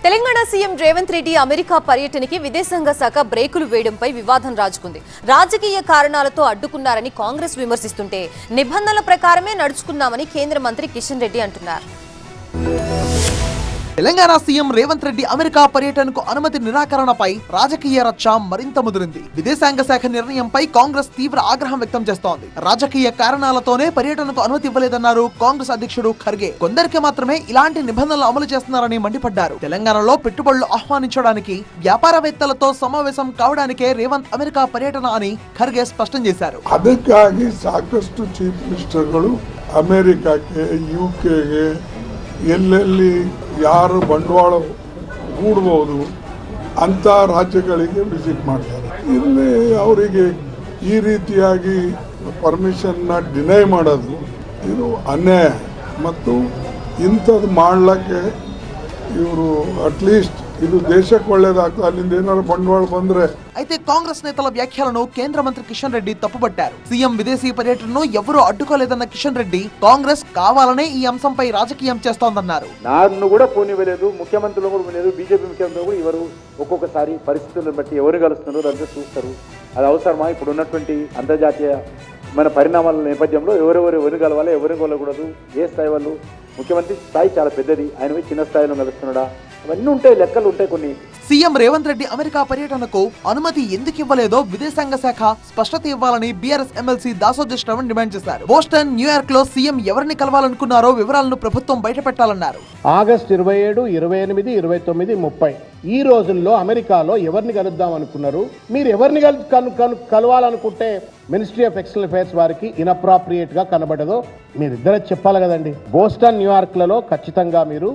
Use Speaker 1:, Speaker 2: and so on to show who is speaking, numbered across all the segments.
Speaker 1: Telangana CM Revanth Reddy America పర్యటనకి విదేశాంగ శాఖ బ్రేకులు వేయడంపై వివాదం రాజుకుంది. రాజకీయ కారణాలతో అడ్డుకున్నారని కాంగ్రెస్ విమర్శిస్తుంటే నిబంధనల ప్రకారమే నడుచుకున్నామని కేంద్ర మంత్రి కిషన్ రెడ్డి అంటున్నారు.
Speaker 2: తెలంగాణ సీఎం రేవంత్ రెడ్డి అమెరికా పర్యటనకు అనుమతి నిరాకరణపై రాజకీయ రచ్చ మరింత ముదిరింది. విదేశాంగ శాఖ నిర్ణయంపై కాంగ్రెస్ తీవ్ర ఆగ్రహం వ్యక్తం చేస్తోంది. రాజకీయ కారణాలతోనే పర్యటనకు అనుమతి ఇవ్వలేదన్నారు కాంగ్రెస్ అధ్యక్షుడు ఖర్గే. కొందరికి మాత్రమే ఇలాంటి నిబంధనలు అమలు చేస్తున్నారని మండిపడ్డారు. తెలంగాణలో పెట్టుబడులు ఆహ్వానించడానికి వ్యాపారవేత్తలతో సమావేశం కావడానికే రేవంత్ అమెరికా పర్యటన అని ఖర్గే స్పష్టం చేశారు.
Speaker 3: ಅದಕ್ಕಾಗಿ ಸಾಕಷ್ಟು ಚೀಫ್ ಮಿನಿಸ್ಟರ್ಗಳು ಅಮೆರಿಕಕ್ಕೆ ಯುಕೆಗೆ ಎಲ್ಲೆಲ್ಲಿ ಯಾರು ಬಂಡವಾಳ ಹೂಡಬಹುದು ಅಂತ ರಾಜ್ಯಗಳಿಗೆ ವಿಸಿಟ್ ಮಾಡ್ತಾರೆ. ಇಲ್ಲಿ ಅವರಿಗೆ ಈ ರೀತಿಯಾಗಿ ಪರ್ಮಿಷನ್ನ ಡಿನೈ ಮಾಡೋದು ಇದು ಅನ್ಯಾಯ ಮತ್ತು ಇಂಥದ್ದು ಮಾಡಲಿಕ್ಕೆ ಇವರು ಅಟ್ಲೀಸ್ಟ್ ಇದು ದೇಶಕ್ಕೆ ಒಳ್ಳೇದಾಗ್ತದೆ, ಅಲ್ಲಿಂದ ಏನಾದ್ರು ಬಂಡವಾಳ ಬಂದ್ರೆ.
Speaker 2: అయితే కాంగ్రెస్ నేతల వ్యాఖ్యలను కేంద్ర మంత్రి కిషన్ రెడ్డి తప్పుపట్టారు. సీఎం విదేశీ పర్యటనను ఎవరూ అడ్డుకోలేదన్న కిషన్ రెడ్డి కాంగ్రెస్ కావాలనే ఈ అంశంపై రాజకీయం చేస్తోందన్నారు.
Speaker 4: నన్ను కూడా పోనివ్వలేదు, ముఖ్యమంత్రులు కూడా పోలేదు, బీజేపీ ముఖ్యమంత్రులు కూడా ఎవరు ఒక్కొక్కసారి పరిస్థితులను బట్టి ఎవరు కలుస్తున్నారు అంతా చూస్తారు. అది అవసరమా? ఇప్పుడు ఉన్నటువంటి అంతర్జాతీయ మన పరిణామాల నేపథ్యంలో ఎవరు కలవాలి, ఎవరు కలవకూడదు, ఏ స్థాయి వాళ్ళు, ముఖ్యమంత్రి స్థాయి చాలా పెద్దది, ఆయన చిన్న స్థాయిలో కలుస్తున్నాడా, అవన్నీ ఉంటాయి, లెక్కలు ఉంటాయి కొన్ని.
Speaker 2: సీఎం రేవంత్ రెడ్డి అమెరికా పర్యటనకు అనుమతి ఎందుకు ఇవ్వలేదో విదేశాంగ శాఖ స్పష్టత ఇవ్వాలని BRS MLC Dasoju Shravan demand చేశారు. బోస్టన్, న్యూయార్క్ లో సీఎం ఎవరిని కలవాలనుకున్నారో వివరాలను ప్రభుత్వం బయటపెట్టాలన్నారు.
Speaker 5: ఆగస్టు 27, 28, 29, 30 ఈ రోజుల్లో అమెరికాలో ఎవరిని కలుద్దాం అనుకున్నారు? మీరు ఎవరిని కలవాలనుకుంటే మినిస్ట్రీ ఆఫ్ ఎక్స్టర్నల్ అఫైర్స్ వారికి ఇన్అప్రాప్రియేట్ గా కనబడదో మీరిద్దరే చెప్పాలి కదండి. బోస్టన్, న్యూయార్క్లలో ఖచ్చితంగా మీరు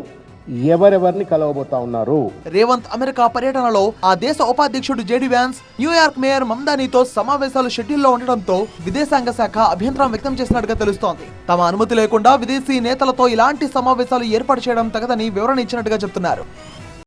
Speaker 5: ఎవరెవరిని కలవబోతా ఉన్నారు?
Speaker 2: రేవంత్ అమెరికా పర్యటనలో ఆ దేశ ఉపాధ్యక్షుడు జేడీ వ్యాన్స్, న్యూయార్క్ మేయర్ మమ్దానీతో సమావేశాలు షెడ్యూల్లో ఉండడంతో విదేశాంగ శాఖ అభ్యంతరం వ్యక్తం చేసినట్టుగా తెలుస్తోంది. తమ అనుమతి లేకుండా విదేశీ నేతలతో ఇలాంటి సమావేశాలు ఏర్పాటు చేయడం తగదని వివరణ ఇచ్చినట్టుగా చెబుతున్నారు.